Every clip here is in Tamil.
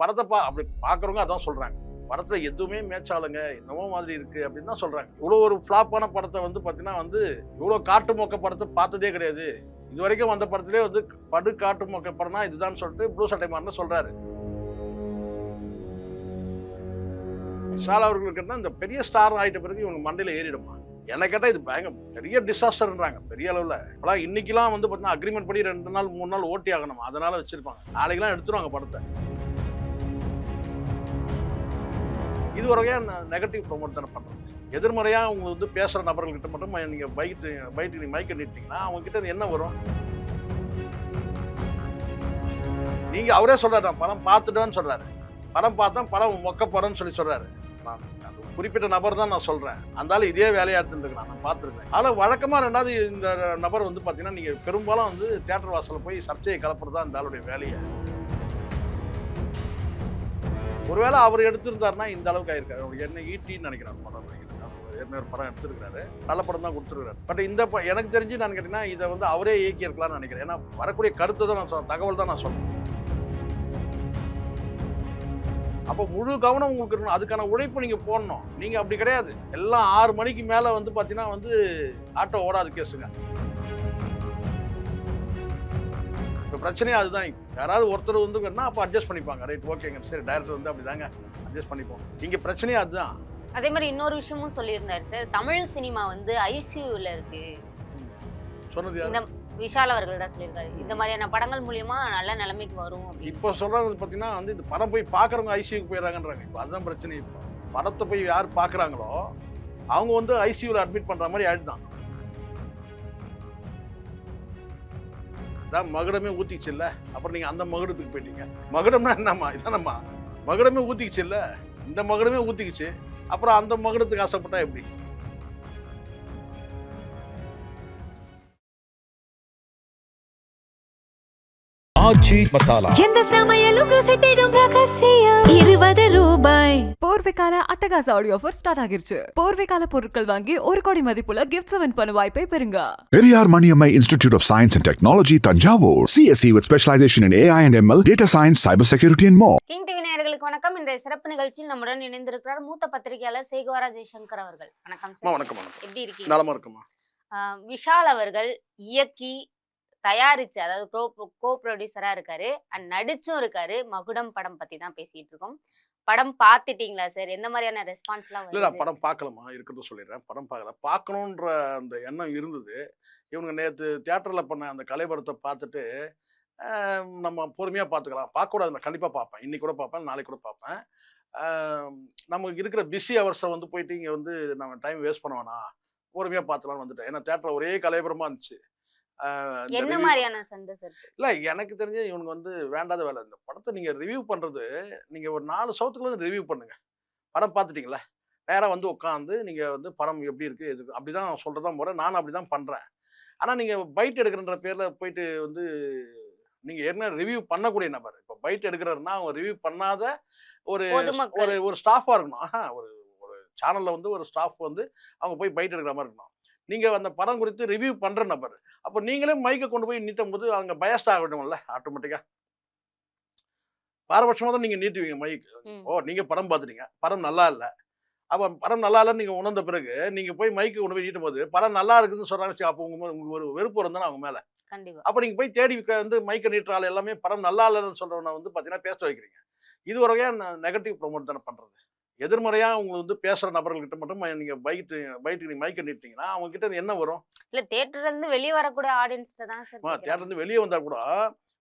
படத்தை அப்படி பார்க்குறவங்க அதான் சொல்கிறாங்க. படத்தில் எதுவுமே மேட்ச் ஆளுங்க, என்னமோ மாதிரி இருக்குது அப்படின்னு தான் சொல்கிறாங்க. இவ்வளோ ஒரு ஃப்ளாப்பான படத்தை வந்து பார்த்தீங்கன்னா வந்து இவ்வளோ காட்டு மொக்க படத்தை பார்த்ததே கிடையாது. இது வரைக்கும் வந்த படத்திலே வந்து படு காட்டு மொக்க படம்னா இதுதான் சொல்லிட்டு ப்ளூ சட்டை மாறன் சொல்கிறாரு. விஷால் அவர்களுக்கு இந்த பெரிய ஸ்டார் ஆகிட்ட பிறகு இவங்க மண்டையில் ஏறிடுமா? என்ன கேட்டால் இது பெரிய டிசாஸ்டர்ன்றாங்க பெரிய அளவில். இப்போலாம் இன்னைக்கெல்லாம் வந்து பார்த்தீங்கன்னா அக்ரிமெண்ட் படி 2 நாள் 3 நாள் ஓட்டி ஆகணும், அதனால வச்சிருப்பாங்க. நாளைக்கெல்லாம் எடுத்துருவாங்க படத்தை. இது ஒரு வகையாக நெகட்டிவ் ப்ரொமோட் தானே பண்ணுறாங்க. எதிர்மறையாக அவங்க வந்து பேசுகிற நபர்கள்கிட்ட மட்டும் நீங்கள் பைக்கு மைக்க நீட்டிங்கன்னா அவங்ககிட்ட என்ன வரும்? நீங்கள் அவரே சொல்கிறாரு, நான் படம் பார்த்துட்டேன்னு சொல்கிறாரு. படம் பார்த்தா படம் மொக்க போகிறேன்னு சொல்கிறாரு. குறிப்பிட்ட நபர் தான் நான் சொல்றேன். அந்தாலும் இதே வேலையா எடுத்துட்டு நான் பார்த்துருக்கேன். ஆனால் வழக்கமா ரெண்டாவது இந்த நபர் வந்து பார்த்தீங்கன்னா நீங்க பெரும்பாலும் வந்து தியேட்டர் வாசல்ல போய் சர்ச்சையை கலப்புறது தான் இந்த ஆளுடைய வேலையை. ஒருவேளை அவர் எடுத்திருந்தாருன்னா இந்த அளவுக்கு ஆயிருக்காரு. அவர் என்ன ஈட்டின்னு நினைக்கிறார் படம் ஏற்கனவே படம் எடுத்திருக்கிறாரு, நல்ல படம் தான் கொடுத்துருக்காரு. பட் இந்த எனக்கு தெரிஞ்சு நான் கேட்டீங்கன்னா இதை வந்து அவரே இயக்கி இருக்கலாம்னு நினைக்கிறேன். ஏன்னா வரக்கூடிய கருத்தை தான் நான் தகவல் தான் நான் சொல்றேன். அப்போ முழு கவனம் உங்களுக்கு இருக்கணும், அதுக்கான உழைப்பு நீங்க போடணும். நீங்க அப்படி கிடையாது. எல்லாம் 6 மணிக்கு மேல வந்து பாத்தீங்கன்னா வந்து ஆட்டோ ஓடாது கேஸுங்க. இப்போ பிரச்சனையே அதுதான். யாராவது ஒருத்தர் வந்து அப்போ அட்ஜஸ்ட் பண்ணிப்பாங்க. ரைட், ஓகேங்க, சரி டைரக்டர் வந்து அப்படிதாங்க அட்ஜஸ்ட் பண்ணிப்போம். இங்க பிரச்சனையே அதுதான். அதே மாதிரி இன்னொரு விஷயமும் சொல்லியிருந்தாரு சார், தமிழ் சினிமா வந்து ஐசியூல இருக்கு. சொன்னது யாரு? விஷால் அவர்கள் தான் சொல்லியிருக்காரு. இந்த மாதிரியான படங்கள் மூலியமா நல்ல நிலைமைக்கு வரும். இப்போ சொல்றது பார்த்தீங்கன்னா வந்து இந்த படம் போய் பார்க்குறவங்க ஐசியூக்கு போயிடறாங்கன்றாங்க. இப்போ அதுதான் பிரச்சனை. இப்போ படத்தை போய் யார் பார்க்குறாங்களோ அவங்க வந்து ஐசியூவில் அட்மிட் பண்ணுற மாதிரி ஆயிடுதான். அதான் மகுடமே ஊற்றிச்சு இல்லை, அப்புறம் நீங்கள் அந்த மகுடத்துக்கு போயிட்டீங்க. மகுடம்னா என்னம்மா? இதானம்மா மகுடமே ஊற்றிக்கிச்சு இல்லை, இந்த மகுடமே ஊற்றிக்கிச்சு, அப்புறம் அந்த மகுடத்துக்கு ஆசைப்பட்டா எப்படி? ஆச்சி மசாலா எந்த சமையலும் ருசி தேடும் ரகசியம் 20 ரூபாய். போர்வைக்கால அட்டகாச ஆடியோ ஆஃபர் ஸ்டார்ட் ஆகிருச்சு. போர்வைக்கால பொருட்கள் வாங்கி 1 கோடி மதிப்புள்ள கிஃப்ட்ஸ் வின் பண்ண வாய்ப்பை பெறுங்க. Periyar Maniammai Institute of Science and Technology, Tanjavur. CSE with specialization in AI and ML, data science, cyber security and more. King TV நேயர்களுக்கு வணக்கம். இன்றைய சிறப்பு நிகழ்ச்சியில் நம்முடன் இணைந்திருக்கிறார் மூத்த பத்திரிகையாளர் சேகுவாரா ஜெய்சங்கர் அவர்கள். வணக்கம் சார். வணக்கம். எப்படி இருக்கீங்க? நலமா இருக்குமா. விஷால் அவர்கள் இயக்கி தயாரிச்சு, அதாவது கோ ப்ரொடியூசரா இருக்காரு அண்ட் நடிச்சும் இருக்காரு. மகுடம் படம் பத்தி தான் பேசிட்டு இருக்கோம். படம் பார்த்துட்டீங்களா சார்? எந்த மாதிரியான ரெஸ்பான்ஸ்லாம் இல்லை, நான் படம் பார்க்கலாமா இருக்கிறது சொல்லிடுறேன். படம் பார்க்கணுன்ற அந்த எண்ணம் இருந்தது. இவங்க நேற்று தியேட்டரில் பண்ண அந்த கலைபரத்தை பார்த்துட்டு நம்ம பொறுமையாக பார்த்துக்கலாம், பார்க்கக்கூடாது, நான் கண்டிப்பாக பார்ப்பேன். இன்னைக்கு கூட பார்ப்பேன், நாளைக்கு கூட பார்ப்பேன். நமக்கு இருக்கிற பிஸி ஹவர்ஸை வந்து போயிட்டு இங்கே வந்து நம்ம டைம் வேஸ்ட் பண்ண வேணாம், பொறுமையாக பார்த்துலான்னு வந்துட்டேன். ஏன்னா தியேட்டரில் ஒரே கலைபரமாக இருந்துச்சு. என்ன மாதிரியான சண்டை சார்? இல்லை, எனக்கு தெரிஞ்ச இவனுக்கு வந்து வேண்டாத வேலை. இந்த படத்தை நீங்கள் ரிவ்யூ பண்ணுறது, நீங்கள் ஒரு 4 சவுத்துக்குள்ள ரிவ்யூ பண்ணுங்கள். படம் பார்த்துட்டிங்களா, நேராக வந்து உட்காந்து நீங்கள் வந்து படம் எப்படி இருக்குது எதுக்கு அப்படி தான் சொல்கிறதா முறை. நானும் அப்படி தான் பண்ணுறேன். ஆனால் நீங்கள் பைட் எடுக்கிறன்ற பேரில் போயிட்டு வந்து நீங்கள் என்ன ரிவ்யூ பண்ணக்கூடிய நபர். இப்போ பைட் எடுக்கிறாருன்னா அவங்க ரிவ்யூ பண்ணாத ஒரு ஒரு ஸ்டாஃபாக இருக்கணும். ஒரு ஒரு சேனலில் வந்து ஒரு ஸ்டாஃப் வந்து அவங்க போய் பைட் எடுக்கிற மாதிரி இருக்கணும். நீங்கள் அந்த படம் குறித்து ரிவ்யூ பண்ணுற நபர். அப்போ நீங்களே மைக்கை கொண்டு போய் நீட்டும் போது அவங்க பயஸ்ட் ஆகட்டும்ல ஆட்டோமேட்டிக்காக. பாரபட்சமாக தான் நீங்கள் நீட்டுவீங்க மைக். நீங்கள் படம் பார்த்துட்டீங்க, படம் நல்லா இல்லை. அப்போ படம் நல்லா இல்லைன்னு நீங்கள் உணர்ந்த பிறகு நீங்கள் போய் மைக்கை கொண்டு போய் நீட்டும் போது படம் நல்லா இருக்குதுன்னு சொல்கிறாங்க. அப்போ உங்களுக்கு ஒரு வெறுப்பு இருந்தாலும் அவங்க மேலே. அப்போ நீங்கள் போய் தேடி வந்து மைக்கை நீட்டுறாள் எல்லாமே படம் நல்லா இல்லைன்னு சொல்கிறவனை வந்து பார்த்தீங்கன்னா பேச வைக்கிறீங்க. இது ஒரு வகையாக நெகட்டிவ் ப்ரொமோட் தானே பண்ணுறது. எதிர்மறையாக அவங்க வந்து பேசுகிற நபர்கள்கிட்ட மட்டும் நீங்கள் பைக்கு மைக்க நீட்டிங்கன்னா அவங்ககிட்ட என்ன வரும்? இல்லை, தியேட்டர்லேருந்து வெளியே வரக்கூடிய ஆடியன்ஸ்கிட்ட தான் சார். தியேட்டர்லேருந்து வெளியே வந்தால் கூட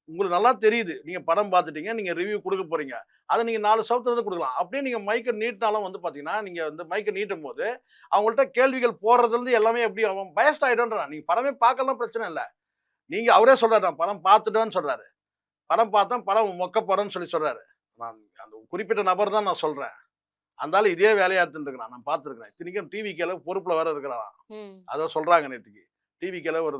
உங்களுக்கு நல்லா தெரியுது, நீங்கள் படம் பார்த்துட்டீங்க, நீங்கள் ரிவ்யூ கொடுக்க போகிறீங்க, அதை நீங்கள் 4 சவுத்துலேருந்து கொடுக்கலாம். அப்படியே நீங்கள் மைக்கை நீட்டினாலும் வந்து பார்த்தீங்கன்னா நீங்கள் வந்து மைக்கை நீட்டும் போது அவங்கள்ட்ட கேள்விகள் போடுறதுலேருந்து எல்லாமே எப்படி அவன் பயஸ்ட் ஆகிடும்ன்றான். நீங்கள் படமே பார்க்கலாம் பிரச்சனை இல்லை. நீங்கள் அவரே சொல்கிறாரு, நான் படம் பார்த்துட்டேன்னு சொல்கிறாரு. படம் பார்த்தா படம் மொக்க போகிறேன்னு சொல்கிறாரு. நான் அந்த குறிப்பிட்ட நபர் தான் நான் சொல்கிறேன். அந்தாலும் இதே வேலையா எடுத்துட்டு இருக்கிறான், நான் பார்த்துருக்கிறேன். இத்தனைக்கும் டிவிக்கேல பொறுப்பில் வேற இருக்கிறான். அதை சொல்கிறாங்க நேற்றுக்கு டிவிக்கேல ஒரு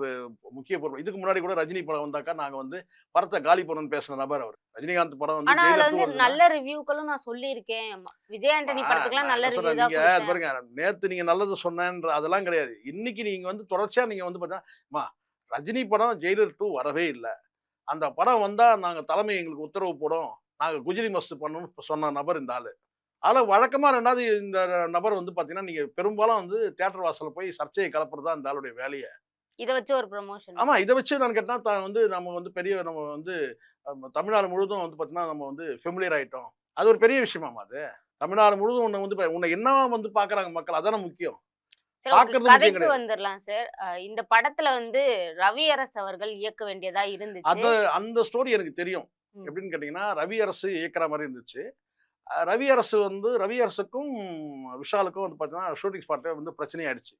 முக்கிய பொறுப்பு. இதுக்கு முன்னாடி கூட ரஜினி படம் வந்தாக்கா நாங்கள் வந்து படத்தை காலி பண்ணணும்னு பேசின நபர் அவர். ரஜினிகாந்த் படம் வந்து நல்ல ரிவ்யூக்களும் நான் சொல்லியிருக்கேன். விஜய் ஆண்டனி படத்துக்குலாம் நல்ல ரிவ்யூ தான். நீங்கள் பாருங்க, நேற்று நீங்கள் நல்லது சொன்னேன்ற அதெல்லாம் கிடையாது. இன்னைக்கு நீங்கள் வந்து தொடர்ச்சியாக நீங்கள் வந்து பார்த்தீங்கன்னா ரஜினி படம் ஜெயிலர் 2 வரவே இல்லை. அந்த படம் வந்தால் நாங்கள் தலைமை எங்களுக்கு உத்தரவு போடும், நாங்கள் குஜிலி மஸ்து பண்ணணும்னு சொன்ன நபர் இந்த ஆள். அதில் வழக்கமாக ரெண்டாவது இந்த நபர் வந்து பார்த்தீங்கன்னா, நீங்கள் பெரும்பாலும் வந்து தியேட்டர் வாசலில் போய் சர்ச்சையை கிளப்புறது தான் இந்த ஆளுடைய வேலையை. இதை வச்சு ஒரு ப்ரொமோஷன். ஆமாம், இதை வச்சு நான் கேட்டால் வந்து நம்ம வந்து நம்ம வந்து தமிழ்நாடு முழுவதும் வந்து பார்த்தீங்கன்னா நம்ம வந்து ஃபெமிலியர் ஆகிட்டோம். அது ஒரு பெரிய விஷயமாமா அது. தமிழ்நாடு முழுவதும் உன்னை என்னவா வந்து பார்க்குறாங்க மக்கள், அதானே முக்கியம். சரி, பார்க்கறது உங்களுக்கு முக்கியம் கதைக்கு கிடையாது. வந்துடலாம் சார். இந்த படத்துல வந்து ரவி அரசு அவர்கள் இயக்க வேண்டியதா இருந்துச்சு. அந்த ஸ்டோரி எனக்கு தெரியும். ம். எப்படின்னு கேட்டிங்கன்னா, ரவி அரசு இயக்குற மாதிரி இருந்துச்சு. ரவி அரசுக்கும் விஷாலுக்கும் வந்து பார்த்தீங்கன்னா ஷூட்டிங் ஸ்பாட்டே வந்து பிரச்சனை ஆயிடுச்சு.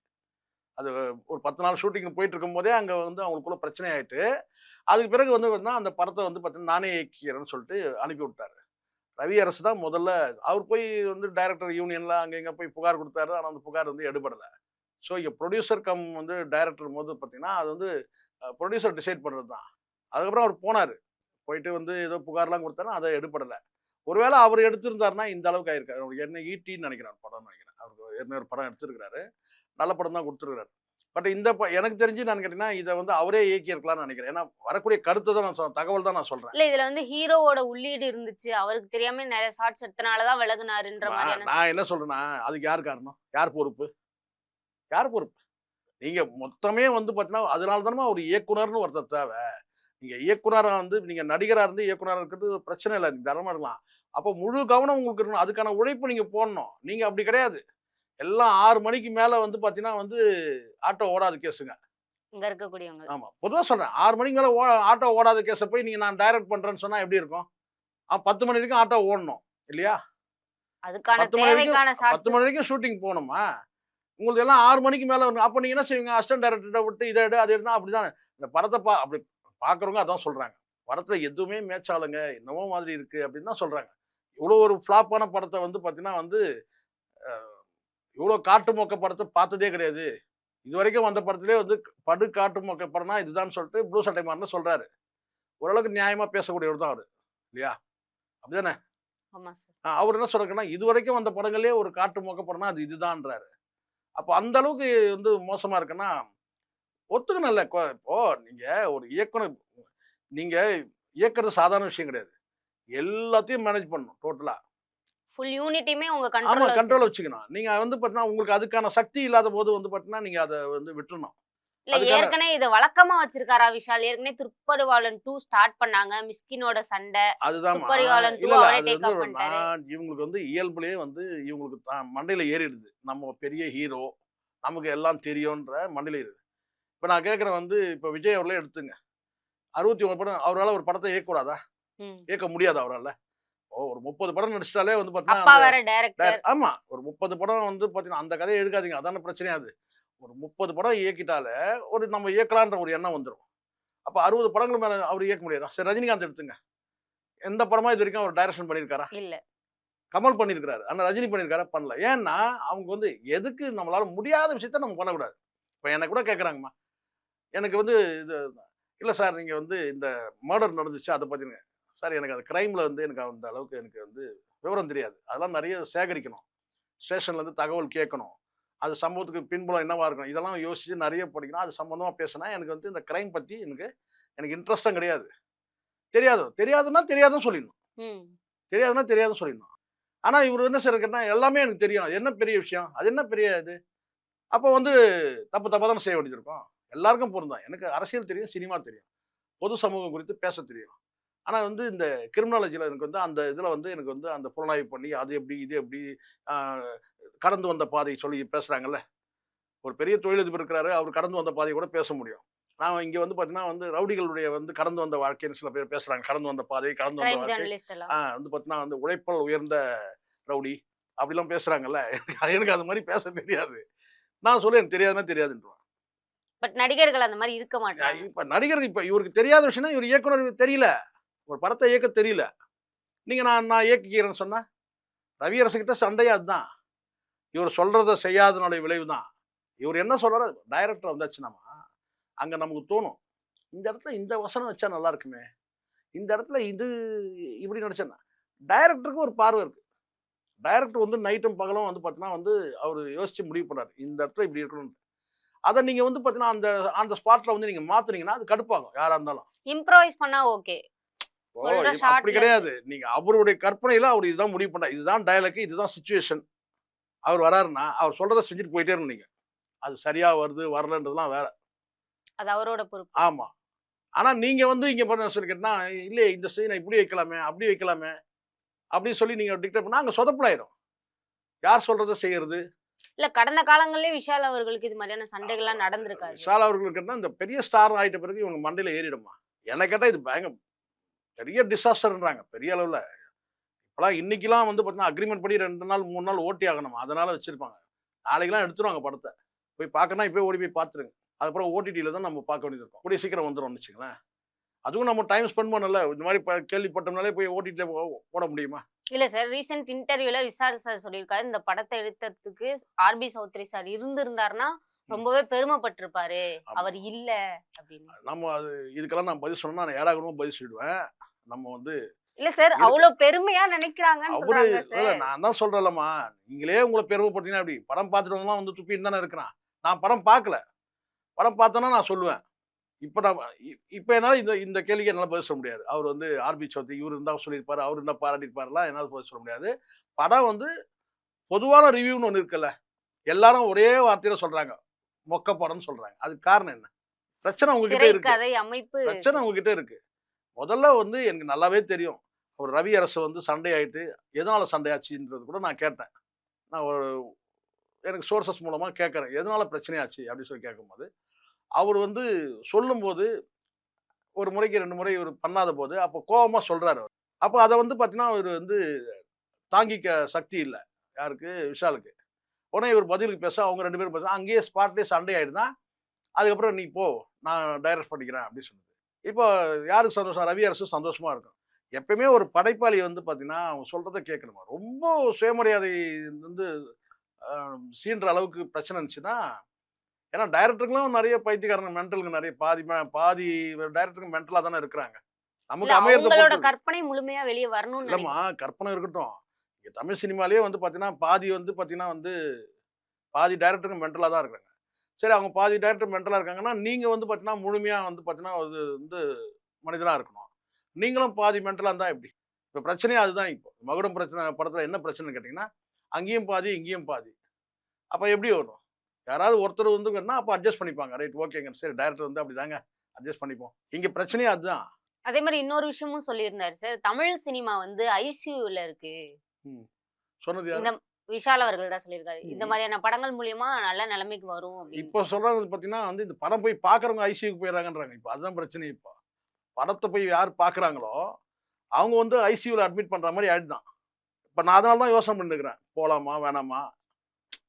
அது ஒரு 10 நாள் ஷூட்டிங் போயிட்டு இருக்கும்போதே அங்கே வந்து அவங்களுக்குள்ள பிரச்சனை ஆயிட்டு, அதுக்கு பிறகு வந்து பார்த்தீங்கன்னா அந்த படத்தை வந்து பார்த்தீங்கன்னா நானே இயக்கிறேன்னு சொல்லிட்டு அனுப்பி விட்டாரு. ரவி அரசு தான் முதல்ல அவர் போய் வந்து டைரக்டர் யூனியன்ல அங்கே இங்கே போய் புகார் கொடுத்தாரு. ஆனால் அந்த புகார் வந்து எடுபடலை. ஸோ இங்கே ப்ரொடியூசர் கம் வந்து டைரக்டர் போது பார்த்தீங்கன்னா அது வந்து ப்ரொடியூசர் டிசைட் பண்ணுறது தான். அதுக்கப்புறம் அவர் போனார். போயிட்டு வந்து ஏதோ புகார்லாம் கொடுத்தாருன்னா அதை எடுபடலை. ஒருவேளை அவர் எடுத்திருந்தாருன்னா இந்த அளவுக்கு ஆயிருக்காரு. அவர் என்ன ஈட்டின்னு நினைக்கிறேன் படம்னு நினைக்கிறேன். அவர் ஏற்கனவே ஒரு படம் எடுத்திருக்கிறாரு. நல்ல படம் தான் கொடுத்துருக்காரு. பட் இந்த எனக்கு தெரிஞ்சு நான் கேட்டீங்கன்னா இதை வந்து அவரே இயக்கியிருக்கலாம்னு நினைக்கிறேன். ஏன்னா வரக்கூடிய கருத்தை தான் நான் சொல்றேன், தகவல் தான் நான் சொல்றேன். இல்ல இதுல வந்து ஹீரோவோட உள்ளீடு இருந்துச்சு. அவருக்கு தெரியாம நிறைய ஷார்ட்ஸ் எடுத்தனாலதான் விலகுனாருன்ற மாதிரியான நான் என்ன சொல்றேன்னா அதுக்கு யார் காரணம், யார் பொறுப்பு, யார் பொறுப்பு? நீங்க மொத்தமே வந்து பார்த்தீங்கன்னா அதனால தானே ஒரு இயக்குனர்னு ஒருத்தர் தேவை. நீங்க இயக்குனரா வந்து நீங்க நடிகரா இருந்து இயக்குனரா இருக்கிறது பிரச்சனை இல்லை, நீங்க தரமா இருக்கலாம். அப்போ முழு கவனம் உங்களுக்கு இருக்கணும், அதுக்கான உழைப்பு நீங்க போடணும். நீங்க அப்படி கிடையாது. எல்லாம் 6 மணிக்கு மேல வந்து பார்த்தீங்கன்னா வந்து ஆட்டோ ஓடாத கேஸுங்க. இங்க இருக்கக்கூடியவங்க. ஆமா, பொதுவா சொல்றேன். 6 மணிக்கு மேல ஆட்டோ ஓடாத கேஸை போய் நீங்க நான் டைரக்ட் பண்றேன்னு சொன்னா எப்படி இருக்கும்? 10 மணி வரைக்கும் ஆட்டோ ஓடணும் இல்லையா? அதுக்கான 10 மணி வரைக்கும் தேவைக்கான 10 ஷார்ட்ஸ். மணி வரைக்கும் ஷூட்டிங் போகணுமா? உங்களுக்கு எல்லாம் 6 மணிக்கு மேல வரணும். அப்ப நீங்க என்ன செய்வீங்க? அசிஸ்டன்ட் டைரக்டர்ட்ட விட்டு இதை எடு அது எடுனா அப்படிதானே. இந்த படத்தை அப்படி பார்க்குறவங்க அதான் சொல்றாங்க. படத்துல எதுவுமே மேட்ச் ஆகலைங்க, என்னமோ மாதிரி இருக்கு அப்படின்னு தான் சொல்றாங்க. இவ்வளோ ஒரு ஃப்ளாப்பான படத்தை வந்து பார்த்தீங்கன்னா வந்து இவ்வளோ காட்டு மொக்க படத்தை பார்த்ததே கிடையாது. இதுவரைக்கும் வந்த படத்திலே வந்து படு காட்டு மொக்க படம்னா இதுதான் சொல்லிட்டு ப்ளூ சட்டை மாறன் சொல்றாரு. ஓரளவுக்கு நியாயமா பேசக்கூடியவர் தான் அவரு இல்லையா? அப்படிதானே? ஆமா சார். அவர் என்ன சொல்றாருன்னா இதுவரைக்கும் வந்த படங்களே ஒரு காட்டு மொக்க படம்னா அது இதுதான்றாரு. அப்போ அந்த அளவுக்கு வந்து மோசமா இருக்குன்னா ஒத்துக்கணும்ல. இப்போ நீங்க ஒரு இயக்குனர், நீங்க இயக்குறது சாதாரண விஷயம் கிடையாது. எல்லாத்தையும் மேனேஜ் பண்ணணும் டோட்டலா. ஃபுல் யூனிட்டியுமே உங்க ஆமா, கண்ட்ரோல்ல கண்ட்ரோல வச்சுக்கணும். நீங்க வந்து பார்த்தீங்கன்னா உங்களுக்கு அதுக்கான சக்தி இல்லாத போது வந்து பார்த்தீங்கன்னா நீங்க அதை வந்து விட்டுறணும். இல்ல அதுக்கான ஏற்கனவே இத வழக்கமா வச்சிருக்காரா விஷால்? ஏற்கனவே துப்பறிவாளன் 2 ஸ்டார்ட் பண்ணாங்க. மிஸ்கினோட சண்டை. அதுதான் துப்பறிவாளன் 2 இல்ல இல்ல அவரே அது டேக் வந்து அப் பண்ணிட்டாரு. இவங்களுக்கு வந்து இயல்புலயே வந்து இவங்களுக்கு மண்டையில ஏறிடுது. நம்ம பெரிய ஹீரோ, நமக்கு எல்லாம் தெரியும்ன்ற மண்டையில ஏறிடுது. இப்ப நான் கேட்கிறேன் வந்து இப்ப விஜய் அவர்களே எடுத்துங்க. 61 படம் அவரால ஒரு படத்தை இயக்கக்கூடாதா? ம். இயக்க முடியாதா அவரால? ஒரு 30 படம் நடிச்சிட்டாலே வந்து அப்பா பார்த்தீங்கன்னா வேற டைரக்டர். ஆமா, ஒரு 30 படம் வந்து பார்த்தீங்கன்னா அந்த கதையை எடுக்காதீங்க. அதான பிரச்சனையா அது. ஒரு 30 படம் இயக்கிட்டாலே ஒரு நம்ம இயக்கலான்ற ஒரு எண்ணம் வந்துரும். அப்ப 60 படங்கள் மேல அவர் இயக்க முடியாதா? சரி, ரஜினிகாந்த் எடுத்துங்க. எந்த படமா இது வரைக்கும் அவர் டைரக்ஷன் பண்ணியிருக்காரா? இல்ல. கமல் பண்ணியிருக்காரு. ஆனா ரஜினி பண்ணியிருக்காரா? பண்ணல. ஏன்னா அவங்க வந்து எதுக்கு நம்மளால முடியாத விஷயத்த நம்ம பண்ணக்கூடாது. இப்ப என்ன கூட கேட்கறாங்கம்மா. எனக்கு வந்து இது இல்ல சார், நீங்க வந்து இந்த மர்டர் நடந்துச்சு அத பத்திங்க. சார் எனக்கு அது கிரைம்ல வந்து எனக்கு அந்த அளவுக்கு எனக்கு வந்து விவரம் தெரியாது. அதெல்லாம் நிறைய சேகரிக்கணும். ஸ்டேஷன்ல இருந்து தகவல் கேட்கணும். அது சம்பவத்துக்கு பின்புலம் என்னவா இருக்கும்? இதெல்லாம் யோசிச்சு நிறைய படிக்கணும். அது சம்பந்தமா பேசினா எனக்கு வந்து இந்த கிரைம் பத்தி எனக்கு இன்ட்ரெஸ்டும் கிடையாது. தெரியாதுன்னா தெரியாதுன்னு சொல்லிடணும். ம். தெரியாதுன்னா தெரியாதுன்னு சொல்லிடணும். ஆனா இவரு என்ன சார் கேட்டா எல்லாமே எனக்கு தெரியும். அது என்ன பெரிய விஷயம்? அது என்ன பெரிய இது? அப்போ வந்து தப்பா தானே செய்ய வேண்டியது இருக்கும். எல்லாருக்கும் பொருந்தும். எனக்கு அரசியல் தெரியும், சினிமா தெரியும். பொது சமூகம் குறித்து பேச தெரியும். ஆனா வந்து இந்த கிரிமினாலஜில எனக்கு வந்து அந்த இதுல வந்து எனக்கு வந்து அந்த புலனாய்வு பண்ணி அது எப்படி, இது எப்படி ஆ கடந்து வந்த பாதை சொல்லி பேசுறாங்கல்ல. ஒரு பெரிய தொழிலதிபர் இருக்கிறாரு. அவர் கடந்து வந்த பாதைய கூட பேச முடியும். நான் இங்க வந்து பார்த்தீங்கன்னா வந்து ரவுடிகளுடைய வந்து கடந்து வந்த வாழ்க்கைன்னு சில பேர் பேசுறாங்க. கடந்து வந்த பாதை, கடந்து வந்த கிரைம் வாழ்க்கை. ஜர்னலிஸ்ட் எல்லாம். வந்து பார்த்தீங்கன்னா வந்து உழைப்பால் உயர்ந்த ரவுடி அப்படிலாம் பேசுறாங்கல்ல. எனக்கு அது மாரி பேச தெரியாது. நான் சொல்லுவேன் எனக்கு தெரியாதுன்னா தெரியாதுன்றுவேன். பட் நடிகர்கள் அந்த மாதிரி இருக்க மாட்டாங்க. இப்ப நடிகர் இப்ப இவருக்கு தெரியாத விஷயம்னா இவர் இயக்குனர் தெரியல. ஒரு படத்தை இயக்க தெரியல. நீங்க நான் இயக்கிக்கிறேன்னு சொன்னா ரவியரசுகிட்ட சண்டையே அதுதான். இவர் சொல்றத செய்யாதனுடைய விளைவு தான். இவர் என்ன சொல்றாரு, டைரக்டர் வந்தாச்சுனாமா அங்க நமக்கு தோணும். இந்த இடத்துல இந்த வசனம் வச்சா நல்லா இருக்குமே. இந்த இடத்துல இது இப்படி நடிச்சேன்னா டைரக்டருக்கு ஒரு பார்வை இருக்கு. டைரக்டர் வந்து நைட்டும் பகலும் வந்து பார்த்தீங்கன்னா வந்து அவர் யோசிச்சு முடிவு பண்றாரு. இந்த இடத்துல இப்படி இருக்கணும்னு. அத நீங்க வந்து பார்த்தீங்கன்னா அந்த ஸ்பாட்ல வந்து நீங்க மாத்துனீங்கன்னா அது கடுப்பாகும் யாரா இருந்தாலும். இம்ப்ரோவைஸ் பண்ணா ஓகே. ஓ சொல்ற அப்படி ஷார்ட்ல கிடையாது. நீங்க அவருடைய கற்பனையில அவர் இதுதான் முடிவு பண்ணார். இதுதான் டயலாக், இதுதான் சிச்சுவேஷன். அவர் வராருன்னா, அவர் சொல்றத செஞ்சுட்டு போயிட்டே இருக்கணும் நீங்க. அது சரியா வருது, வரலன்றதுலாம் வேற. அது அவரோட பொறுப்பு. ஆமா. ஆனா நீங்க வந்து இங்க பண்ண சொல்லி கேட்டா, இல்லையே இந்த சீன இப்படி வைக்கலாமே, அப்படி வைக்கலாமே, அப்படின்னு சொல்லி நீங்க டிக்டேட் பண்ணா அங்க சொதப்பலாயிரும். யார் சொல்றத செய்யறது? இல்ல கடந்த காலங்கள்லயே விஷால் அவர்களுக்கு இது மாதிரியான சண்டைகள்லாம் நடந்திருக்காது. விஷால் அவர்களுக்கு கேட்டா, இந்த பெரிய ஸ்டார் ஆயிட்ட பிறகு இவங்க மண்டையில ஏறிடுமா? என்ன கேட்டா இது பெரிய டிசாஸ்டர்ன்றாங்க. பெரிய அளவுல. இப்பலாம் இன்னைக்கெல்லாம் வந்து பார்த்தீங்கன்னா, அக்ரீமெண்ட் படி 2 நாள், 3 நாள் ஓட்டி ஆகணுமா. அதனால வச்சிருப்பாங்க. நாளைக்கெல்லாம் எடுத்துருவாங்க படத்த. போய் பார்க்கணும்னா இப்பயே ஓடி போய் பார்த்துருங்க. அதுக்கப்புறம் ஓடிடில தான் நம்ம பார்க்க வேண்டியது இருக்கும். கூடிய சீக்கிரம் வந்துரும்னு வச்சுக்கங்களேன். அதுவும் நம்ம டைம் ஸ்பெண்ட் பண்ணல. இந்த மாரி கேள்விப்பட்டோம்னாலே போய் ஓடிடில போட முடியுமா? இல்ல சார், ரீசென்ட் இன்டர்வியூல விஷால் சார் சொல்லியிருக்காரு, இந்த படத்தை எடுத்ததுக்கு ஆர்பி சௌத்ரி சார் இருந்திருந்தாருன்னா ரொம்பவே பெருமைப்பட்டிருப்பாரு. ஆமா. அவர் இல்ல அப்படின்னு. நம்ம அது இதுக்கெல்லாம் நான் பதில் சொன்னா நான் ஏடாகூடமா பதில் சொல்லிடுவேன். நம்ம வந்து இல்ல சார், இருக்கு. அவ்வளவு பெருமையா நினைக்கிறாங்கன்னு அவரு சொல்றாங்க இல்ல சார். நான் தான் சொல்றேன்லம்மா. நீங்களே உங்கள பெருமைப்பட்டீங்கன்னா எப்படி? படம் பார்த்துட்டு வந்தவன்லாம் வந்து துப்பின்னு தானே இருக்கிறான். நான் படம் பார்க்கல. படம் பார்த்தேன்னா நான் சொல்லுவேன். இப்ப நான் இப்ப என்னால இந்த இந்த கேள்விக்கு என்னால பதில் சொல்ல முடியாது. அவர் வந்து ஆர்பி சௌத்ரி இவரு இருந்தா சொல்லியிருப்பாரு, அவரு இருந்தா பாராட்டியிருப்பாருலாம் என்னால பதில் சொல்ல முடியாது. படம் வந்து பொதுவான ரிவ்யூன்னு ஒண்ணு இருக்குல்ல. எல்லாரும் ஒரே வார்த்தையில சொல்றாங்க. மொக்க படம்னு சொல்றாங்க. அதுக்கு காரணம் என்ன? பிரச்சனை உங்ககிட்ட இருக்கு. திரைக்கதை அமைப்பு. பிரச்சனை உங்ககிட்ட இருக்கு. முதல்ல வந்து எனக்கு நல்லாவே தெரியும். ஒரு ரவி அரசு வந்து சண்டை ஆயிட்டு, எதனால சண்டையாச்சுன்றது கூட நான் கேட்டேன். நான் ஒரு எனக்கு சோர்சஸ் மூலமா கேட்கறேன். எதனால பிரச்சனையாச்சு? அப்படின்னு சொல்லி கேட்கும்போது, அவரு வந்து சொல்லும்போது, ஒரு முறைக்கு 2 முறை இவரு பண்ணாத போது, அப்போ கோவமா சொல்றாரு அவரு. அப்ப அத வந்து பார்த்தீங்கன்னா, அவரு வந்து தாங்கிக்க சக்தி இல்ல. யாருக்கு? விஷாலுக்கு. உடனே இவரு பதிலுக்கு பேச, அவங்க 2 பேரும் பேச, அங்கேயே ஸ்பாட்லயே சண்டை ஆயிடுதா, அதுக்கப்புறம் "நீ போ, நான் டைரக்ட் பண்ணிக்கிறேன்" அப்படின்னு சொன்னது. இப்போ யாருக்கு சந்தோஷம்? ரவி அரசு சந்தோஷமா இருக்கும். எப்பயுமே ஒரு படைப்பாளி வந்து பார்த்தீங்கன்னா, அவங்க சொல்றத கேட்கணுமா. ரொம்ப சுயமரியாதை வந்து சீன்ற அளவுக்கு பிரச்சனை இருந்துச்சுன்னா, ஏன்னா டைரக்டருங்களும் நெறைய பைத்தியக்காரங்க மென்டலுங்க நெறைய பாதி டைரக்டருங்க மென்டலா தானே இருக்கிறாங்க. இல்ல நமக்கு அமையறத அவங்களோட பொறுத்து இருக்கு. கற்பனை முழுமையா வெளிய வரணும்னு இல்லம்மா நினைக்கிறேன். கற்பனை இருக்கட்டும். இங்க தமிழ் சினிமாலயே வந்து பார்த்தீங்கன்னா, பாதி டைரக்டருங்க மென்டலா தான் இருக்காங்க. சரி அவங்க பாதி டைரக்டர் மென்டலா இருக்காங்கன்னா, நீங்க வந்து பார்த்தீங்கன்னா, முழுமையா வந்து பார்த்தீங்கன்னா, அது வந்து மனிதனா இருக்கணும். நீங்களும் பாதி மென்டலா இருந்தா எப்படி? இப்ப பிரச்சனையே அதுதான் இப்போ. மகுடம் பிரச்சனை படத்துல என்ன பிரச்சனைன்னு கேட்டீங்கன்னா, அங்கேயும் பாதி, இங்கேயும் பாதி. அப்ப எப்படி வரும்? யாராவது ஒருத்தர் வந்து வேணா அப்ப அட்ஜஸ்ட் பண்ணிப்பாங்க. ரைட் ஓகேங்க. சரி டைரக்டர் வந்து அப்படிதாங்க அட்ஜஸ்ட் பண்ணிப்போம். இங்க பிரச்சனையே அதுதான். அதே மாரி இன்னொரு விஷயமும் சொல்லியிருந்தாரு சார். தமிழ் சினிமா வந்து ஐசியூல இருக்கு. ம். சொன்னது யாரு? இந்த விஷால் அவர்கள் தான் சொல்லியிருக்காரு. இந்த ம். மாதிரியான படங்கள் மூலியமா நல்ல நிலைமைக்கு வரும் அப்படின்னு. இப்ப சொல்றது பார்த்தீங்கன்னா, வந்து இந்த படம் போய் பார்க்குறவங்க ஐசியூக்கு போயிடுறாங்கன்றாங்க. இப்ப அதுதான் பிரச்சனை இப்போ. படத்த போய் யார் பார்க்குறாங்களோ, அவங்க வந்து ஐசியூல அட்மிட் பண்ற மாரி ஆயிடுதான். இப்ப நான் அதனால தான் யோசனை பண்ணிருக்கிறேன். போலாமா? வேணாமா?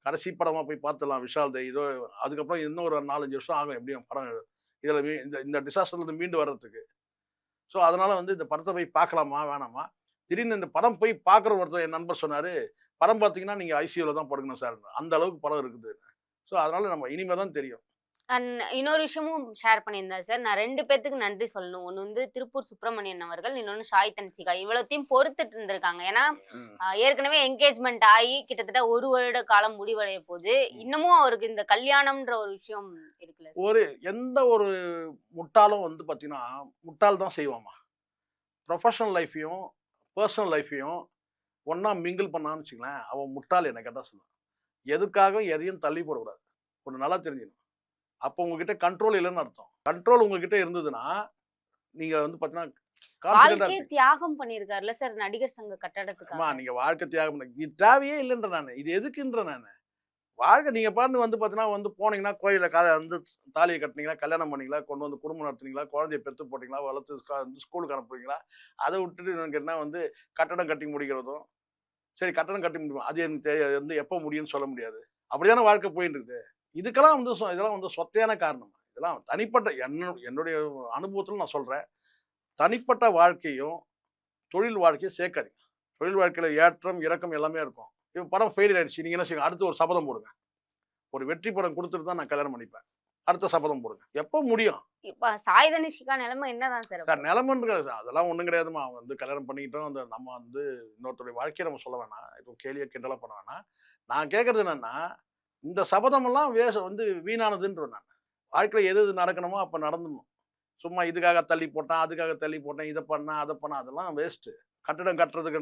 கடைசி படமா போய் பார்த்துடலாம் விஷால்து. ஏதோ அதுக்கப்புறம் இன்னும் ஒரு 4, 5 வருஷம் ஆகும் எப்படியும் படம் இதுல இந்த இந்த டிசாஸ்டர்லேருந்து மீண்டு வர்றதுக்கு. ஸோ அதனால வந்து இந்த படத்த போய் பார்க்கலாமா? வேணாமா? திடீர்னு இந்த படம் போய் பார்க்குற ஒருத்தர் என் நண்பர் சொன்னாரு, "படம் பார்த்தீங்கன்னா, நீங்க ஐசியூல தான் படுக்கணும் சார்." அந்த அளவுக்கு படம் இருக்குது. ஸோ அதனால நம்ம இனிமே தான் தெரியும். இன்னொரு விஷயமும் ஷேர் பண்ணியிருந்தாரு சார். நான் 2 பேத்துக்கு நன்றி சொல்லணும். ஒண்ணு வந்து திருப்பூர் சுப்பிரமணியன் அவர்கள், இன்னொன்னு ஷாய் தன்சிகா. இவ்வளத்தையும் பொறுத்துட்டு இருந்திருக்காங்க. ஏன்னா, ம். ஏற்கனவே என்கேஜ்மெண்ட் ஆகி கிட்டத்தட்ட 1 வருட காலம் முடிவடைய போது. இன்னமும் அவருக்கு இந்த கல்யாணம்ன்ற ஒரு விஷயம் இருக்குல்ல சார். ஒரு எந்த ஒரு முட்டாளும் வந்து பார்த்தீங்கன்னா, முட்டாள் தான் செய்வான்மா. ப்ரொஃபஷனல் லைஃப்பையும், பெர்சனல் லைஃப்பையும் ஒண்ணா மிங்கிள் பண்ணான்னு வச்சுக்கங்களேன், அவன் முட்டாள் என்ன கேட்டா சொல்லுவேன். எதுக்காகவும் எதையும் தள்ளி போடக்கூடாது. ஒண்ணு நல்லா தெரிஞ்சுக்கணும். அப்போ உங்ககிட்ட கண்ட்ரோல் இல்லன்னு அர்த்தம். கண்ட்ரோல் உங்ககிட்ட இருந்ததுன்னா, நீங்க வந்து பார்த்தீங்கன்னா, கான்ஃபிடென்ட்டா வாழ்க்கையை இருப்பீங்க. தியாகம் பண்ணியிருக்காருல்ல சார் நடிகர் சங்க அம்மா கட்டடத்துக்காக. நீங்க வாழ்க்கை தியாகம் பண்ண இது தேவையே இல்லன்றேன் நானு. இது எதுக்குன்றேன் நானு. வாழ்க்கை நீங்க பாட்டுன்னு வந்து பார்த்தீங்கன்னா, வந்து போனீங்கன்னா, கோயில்ல வந்து தாலிய கட்டுனீங்களா, கல்யாணம் பண்ணீங்களா, கொண்டு வந்து குடும்பம் நடத்துனீங்களா, குழந்தைய பெத்து போட்டீங்களா, வளர்த்து வந்து ஸ்கூலுக்கு அனுப்புறீங்களா, அத விட்டுட்டு எனக்கு என்ன வந்து கட்டடம் கட்டி முடிக்கிறதும், சரி கட்டடம் கட்டி முடிப்போம். அது எனக்கு வந்து எப்போ முடியும்னு சொல்ல முடியாது. அப்படிதானே வாழ்க்கை போயிட்டு இருக்குது. இதுக்கெல்லாம் வந்து இதெல்லாம் வந்து சொத்தையான காரணம். இதெல்லாம் தனிப்பட்ட என்னுடைய அனுபவத்துல நான் சொல்றேன். தனிப்பட்ட வாழ்க்கையும், தொழில் வாழ்க்கையும் சேர்க்காதீங்க. தொழில் வாழ்க்கையில ஏற்றம், இறக்கம் எல்லாமே இருக்கும். இப்ப படம் ஃபெயிலியர் ஆயிடுச்சு. நீங்க என்ன செய்யுங்க? அடுத்து ஒரு சபதம் போடுங்க. ஒரு வெற்றி படம் குடுத்துட்டு தான் நான் கல்யாணம் பண்ணிப்பேன். அடுத்த சபதம் போடுங்க. எப்போ முடியும்? இப்ப சாய் தனுஷிகா நிலைமை என்னதான் சார்? சார் நிலைமைன்றது அதெல்லாம் ஒண்ணும் கிடையாதும்மா. அவங்க வந்து கல்யாணம் பண்ணிக்கிட்டோம். அந்த நம்ம வந்து இன்னொருத்தருடைய வாழ்க்கைய நம்ம சொல்ல வேணாம். ஏதோ கேலியா கிண்டலா பண்ண வேணாம். நான் கேட்கறது என்னன்னா, இந்த சபதமெல்லாம் வந்து வீணானதுன்றேன் நான். வாழ்க்கையில எது எது நடக்கணுமோ அப்ப நடந்துடணும். சும்மா இதுக்காக தள்ளி போட்டான், அதுக்காக தள்ளி போட்டேன், இதை பண்ணேன், அதை பண்ணேன், அதெல்லாம் வேஸ்ட்டு. கட்டடம் கட்டுறதுக்கு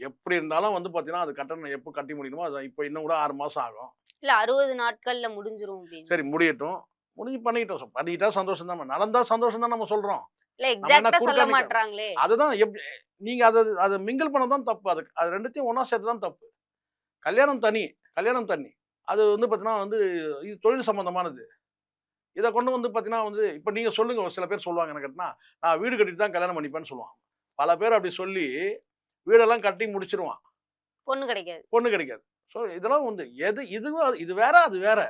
எப்படி இருந்தாலும் வந்து பார்த்தீங்கன்னா, அது கட்டணம் எப்போ கட்டி முடியணுமோ, அது இப்போ இன்னும் கூட 6 மாதம் ஆகும். இல்ல 60 நாட்கள்ல முடிஞ்சிரும் அப்படின்னு. சரி முடியட்டும். முடிஞ்சு பண்ணிக்கிட்டோம். பண்ணிக்கிட்டா சந்தோஷம் தான். நடந்தா சந்தோஷம் தான் நம்ம சொல்றோம். இல்ல நம்ம என்ன எக்ஸாக்ட்டா சொல்ல குறுக்க நிக்க மாட்றாங்களே. அதுதான் நீங்க அத மிங்கிள் பண்ண தான் தப்பு. அது 2த்தையும் ஒண்ணா சேர்த்து தான் தப்பு. கல்யாணம் தனி, கல்யாணம் தனி. அது வந்து பார்த்தீங்கன்னா வந்து இது தொழில் சம்மந்தமானது. இத கொண்டு வந்து பார்த்தீங்கன்னா வந்து இப்ப நீங்க சொல்லுங்க ஒரு சில பேர் சொல்லுவாங்க என்ன கேட்டனா, நான் வீடு கட்டிட்டு தான் கல்யாணம் பண்ணிப்பேன்னு சொல்லுவான். பல பேர் அப்படி சொல்லி வீடெல்லாம் கட்டி முடிச்சிருவான். பொண்ணு கிடைக்காது. பொண்ணு கிடைக்காது. ஸோ இதெல்லாம் வந்து இது வேற, அது வேற.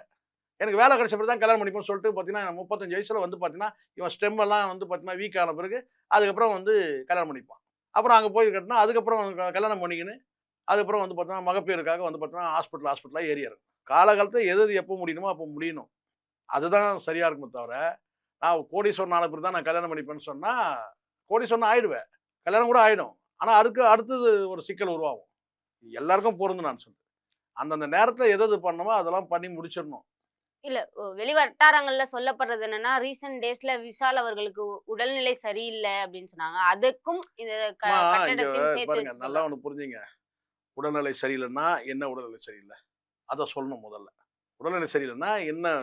எனக்கு வேலை கிடைச்ச பிறகு தான் கல்யாணம் பண்ணிப்போம்னு சொல்லிட்டு பார்த்தீங்கன்னா, 35 வயசுல வந்து பார்த்தீங்கன்னா, இவன் ஸ்டெம் எல்லாம் வந்து பார்த்தீங்கன்னா வீக் ஆன பிறகு, அதுக்கப்புறம் வந்து கல்யாணம் பண்ணிப்பான். அப்புறம் அங்க போய் கட்டினா, அதுக்கப்புறம் கல்யாணம் பண்ணிக்கின்னு, அதுக்கப்புறம் வந்து பார்த்தீங்கன்னா, மகப்பேறுக்காக வந்து பார்த்தீங்கன்னா, ஹாஸ்பிட்டலா ஏறி இறங்கும். காலகாலத்துல எது எப்போ முடியணுமோ அப்போ முடியணும். அதுதான் சரியா இருக்குமே தவிர, நான் கோடீஸ்வரன் ஆன பிறகு தான் நான் கல்யாணம் பண்ணிப்பேன்னு சொன்னா, கோடீஸ்வரன் ஆயிடுவேன். கல்யாணம் கூட ஆயிடும். ஆனா அதுக்கு அடுத்தது ஒரு சிக்கல் உருவாகும். எல்லாருக்கும் பொருந்தும் நான் சொல்றேன். அந்தந்த நேரத்துல எது பண்ணணுமோ அதெல்லாம் பண்ணி முடிச்சிடணும். இல்ல வெளி வட்டாரங்கள்ல சொல்லப்படுறது என்னன்னா, ரீசன்ட் டேஸ்ல விஷால் அவர்களுக்கு உடல்நிலை சரியில்லை அப்படின்னு சொன்னாங்க. அதுக்கும் இந்த அம்மா, இங்க கட்டடத்தையும் சேர்த்து பாருங்க வச்சு நல்லா சொல்றாங்க. ஒண்ணு புரிஞ்சுங்க. உடல்நிலை சரியில்லைன்னா என்ன உடல்நிலை சரியில்லை? அத சொல்லணும் முதல்ல. உடல்நிலை சரியில்லைன்னா என்ன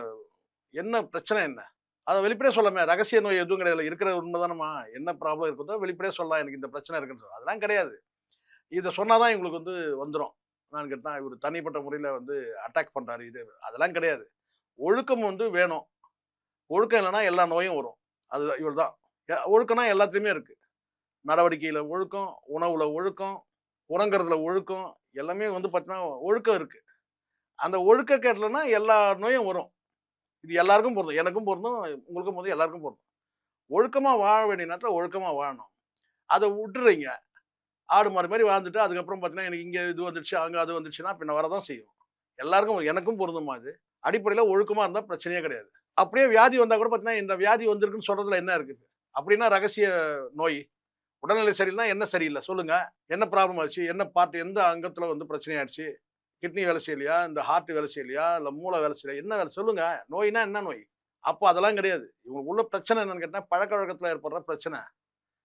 என்ன பிரச்சனை என்ன? அத வெளிப்படையா சொல்லாமே. ரகசிய நோய் எதுவும் கிடையாது. இருக்கிற உண்மைதானம்மா. என்ன ப்ராப்ளம் இருக்குதோ வெளிப்படையா சொல்லலாம். எனக்கு இந்த பிரச்சனை இருக்குன்னு சொல்லலாம். அதெல்லாம் கிடையாது. இத சொன்னா தான் இவங்களுக்கு வந்து வந்துரும். நான் கேட்டா இவரு தனிப்பட்ட முறையில வந்து அட்டாக் பண்றாரு. அதெல்லாம் கிடையாது. ஒழுக்கம் வந்து வேணும். ஒழுக்கம் இல்லைன்னா எல்லா நோயும் வரும். அது இவ்வளவுதான். ஒழுக்கம்னா எல்லாத்துலயுமே இருக்கு. நடவடிக்கையில ஒழுக்கம், உணவுல ஒழுக்கம், உறங்குறதுல ஒழுக்கம், எல்லாமே வந்து பார்த்தீங்கன்னா ஒழுக்கம் இருக்கு. அந்த ஒழுக்கக்கேடுலன்னா எல்லா நோயும் வரும். இது எல்லாருக்கும் பொருந்தும். எனக்கும் பொருந்தும், உங்களுக்கும் பொருந்தும், எல்லாருக்கும் பொருந்தும். ஒழுக்கமா வாழ வேண்டிய நேரத்துல ஒழுக்கமா வாழணும். அத விட்டுறீங்க. ஆடு மாடு மாரி வாழ்ந்துட்டு அதுக்கப்புறம் பார்த்தீங்கன்னா, எனக்கு இங்க இது வந்துடுச்சு, அங்க அது வந்துடுச்சுன்னா பின்ன வரதான் செய்யும். எல்லாருக்கும் எனக்கும் பொருந்துமா அது? அடிப்படையில ஒழுக்கமா இருந்தா பிரச்சனையே கிடையாது. அப்படியே வியாதி வந்தா கூட பார்த்தீங்கன்னா, இந்த வியாதி வந்திருக்குன்னு சொல்றதுல என்ன இருக்குது? அப்படின்னா ரகசிய நோய். உடல்நிலை சரியில்லைனா என்ன சரியில்ல? சொல்லுங்க. என்ன ப்ராப்ளம் ஆச்சு? என்ன பார்ட் எந்த அங்கத்துல வந்து பிரச்சனை ஆயிடுச்சு? கிட்னி வேலை செய்யலையா? இந்த ஹார்ட் வேலை செய்யலையா? இல்ல மூளை வேலை செய்யலையா? என்ன வேலை? சொல்லுங்க. நோய்னா என்ன நோய்? அப்போ அதெல்லாம் கிடையாது. இவங்களுக்குள்ள பிரச்சனை என்னன்னு கேட்டா, பழக்கவழக்கத்துல ஏற்படுற பிரச்சனை.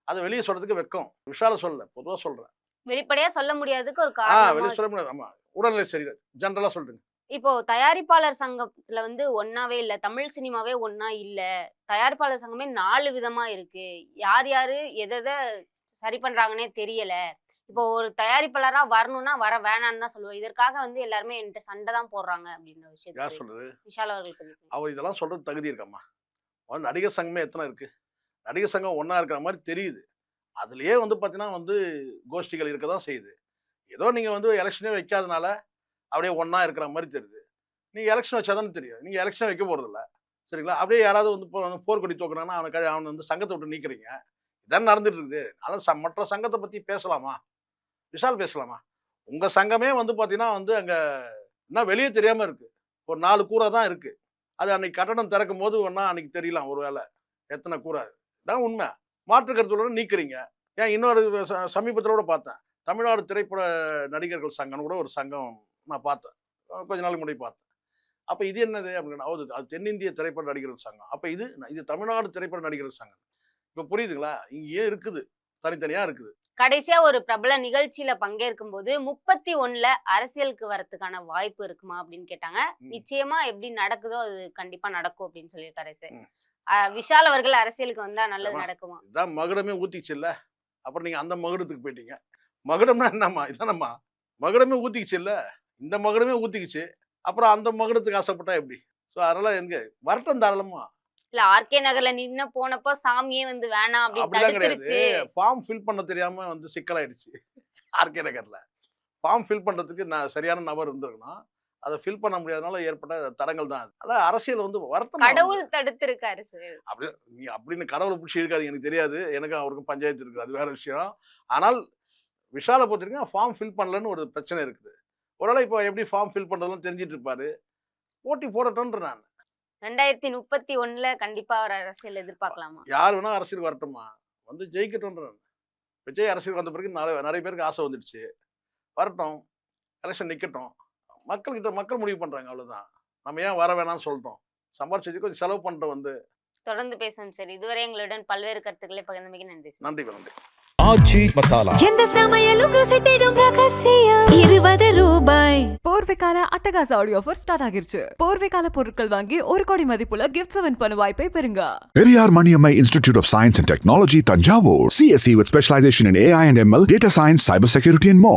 அத வெளிய சொல்றதுக்கு வெட்கம். விஷால சொல்லல. பொதுவா சொல்றேன். வெளிப்படையா சொல்ல முடியாததுக்கு ஒரு காரணமா வெளிய சொல்ல முடியாது. ஆமா. உடல்நிலை சரியில்ல. ஜெனரலா சொல்றேன். இப்போ தயாரிப்பாளர் சங்கத்துல வந்து ஒண்ணாவே இல்ல. தமிழ் சினிமாவே ஒண்ணா இல்ல. தயாரிப்பாளர் சங்கமே 4 விதமா இருக்கு. யார் யாரு எத சரி பண்றாங்கன்னே தெரியல. இப்போ ஒரு தயாரிப்பாளரா வரணும்னா வர வேணான்னு தான் சொல்லுவேன். இதற்காக வந்து எல்லாருமே என்கிட்ட சண்டை தான் போடுறாங்க அப்படின்ற யார் விஷயத்த சொல்றது? விஷால் அவர்கள் சொல்லியிருக்காங்க. அவ இதெல்லாம் சொல்றது தகுதி இருக்காம்மா? நடிகர் சங்கமே எத்தன இருக்கு? நடிகர் சங்கம் ஒண்ணா இருக்கிற மாரி தெரியுது. அதுலயே வந்து பார்த்தீங்கன்னா வந்து கோஷ்டிகள் இருக்க தான் செய்யுது. ஏதோ நீங்க வந்து எலக்ஷனே வைக்காதனால அப்படியே ஒண்ணா இருக்கிற மாரி தெரியுது. நீங்க எலக்ஷன் வச்சா தானே தெரியும். நீங்க எலக்ஷன் வைக்க போறதில்ல. சரிங்களா? அப்படியே யாராவது வந்து போர்க்கொடி தூக்குனாங்கன்னா அவன வந்து சங்கத்த விட்டு நீக்குறீங்க. இதான் நடந்துட்டு இருக்குது. ஆனா மற்ற சங்கத்த பத்தி பேசலாமா? விஷால் பேசலாமா? உங்க சங்கமே வந்து பார்த்தீங்கன்னா வந்து அங்க இன்னும் வெளிய தெரியாம இருக்கு. ஒரு 4 கூரை தான் இருக்கு. அது அன்னைக்கு கட்டடம் திறக்கும்போது வேணா அன்னைக்கு தெரியலாம் ஒரு வேள. எத்தன கூரை. இதான் உண்மை. மாற்று கருத்துள்ளவரை நீக்குறீங்க. ஏன் இன்னொரு சமீபத்தில கூட பார்த்தேன். தமிழ்நாடு திரைப்பட நடிகர்கள் சங்கம்னு கூட ஒரு சங்கம் நான் பார்த்தேன். கொஞ்ச நாளைக்கு முன்னாடி பார்த்தேன். அப்ப இது என்னது அப்படின்னா, அது தென்னிந்திய திரைப்பட நடிகர்கள் சங்கம். அப்ப இது தமிழ்நாடு திரைப்பட நடிகர்கள் சங்கம். இப்ப புரியுதுங்களா? இங்கேயே இருக்குது. தனித்தனியா இருக்குது. கடைசியா ஒரு பிரபல நிகழ்ச்சியில பங்கேற்கும் போது 31ல அரசியலுக்கு வரதுக்கான வாய்ப்பு இருக்குமா அப்படின்னு கேட்டாங்க. ம். நிச்சயமா எப்படி நடக்குதோ அது கண்டிப்பா நடக்கும் அப்படின்னு சொல்லியிருக்காரு சார். ம். விஷால் அவர்கள் அரசியலுக்கு வந்தா நல்லது ஆமா. நடக்குமா? இதான் மகுடமே ஊத்திச்சுல்ல. அப்புறம் நீங்க அந்த மகுடத்துக்கு போயிட்டீங்க. மகுடம்னா என்னம்மா? இதானம்மா? மகுடமே ஊத்திக்கிச்சுல்ல. இந்த மகுடமே ஊத்திக்கிச்சு. அப்புறம் அந்த மகுடத்துக்கு ஆசைப்பட்டா எப்படி? ஸோ அதனால எங்க வரட்டும் தாராளமா. இல்ல ஆர்கே நகர்ல நின்னு போனப்போ சாமியே வந்து வேணாம் அப்படின்னு அப்படிலாம் கிடையாது. தடுத்துருச்சு. ஃபார்ம் ஃபில் பண்ண தெரியாம வந்து சிக்கலாயிடுச்சு. ஆர்கே நகர்ல. ஃபார்ம் ஃபில் பண்றதுக்கு சரியான நபர் இருந்திருக்கணும். அத ஃபில் பண்ண முடியாதனால ஏற்பட்ட தடங்கல் தான் அது. அதான் அரசியல் வந்து வரட்டும். கடவுள் தடுத்திருக்காரு சார். அப்படி நீ அப்படின்னு கடவுளை பிடிச்சி இருக்காது எனக்கு தெரியாது. எனக்கும் அவருக்கும் பஞ்சாயத்து இருக்கு. அது வேற விஷயம். ஆனால் விஷால பொறுத்தவரைக்கும் ஃபார்ம் ஃபில் பண்ணலன்னு ஒரு பிரச்சனை இருக்குது. ஒருவேளை இப்போ எப்படி ஃபார்ம் ஃபில் பண்றதுலாம் தெரிஞ்சிட்டு இருப்பாரு. போட்டி போடட்டும்ன்ற நான். 2031ல கண்டிப்பா அவர் அரசியல் எதிர்பார்க்கலாமா? யார் வேணா அரசியலுக்கு வரட்டும்மா. வந்து ஜெயிக்கட்டும்ன்ற நான். விஜய் அரசியல் வந்த பிறகு நிறைய பேருக்கு ஆசை வந்துடுச்சு. வரட்டும். எலெக்ஷன் நிக்கட்டும். மக்கள் முடிவு பண்றாங்க அவ்வளவுதான். நம்ம ஏன் வர வேணாம்னு சொல்லிட்டோம். சம்பாரிச்சதுக்கு கொஞ்சம் செலவு பண்ணிட்டு வந்து தொடர்ந்து பேசுவோம் சார். இதுவரை எங்களுடன் பல்வேறு கருத்துக்களை பகிர்ந்தமைக்கு நன்றி சார். நன்றி நன்றி. ஆச்சி மசாலா. எந்த சமையலும் ருசி தேடும் ரகசியம் 20 ரூபாய். போர்வைக்கால அட்டகாச ஆடியோ ஆஃபர் ஸ்டார்ட் ஆகிருச்சு. போர்வைக்கால பொருட்கள் வாங்கி 1 கோடி மதிப்புள்ள கிஃப்ட்ஸ் வின் பண்ண வாய்ப்பை பெறுங்க. Periyar Maniammai Institute of Science and Technology, Tanjavur. CSE with specialization in AI and ML, data science, cybersecurity and more.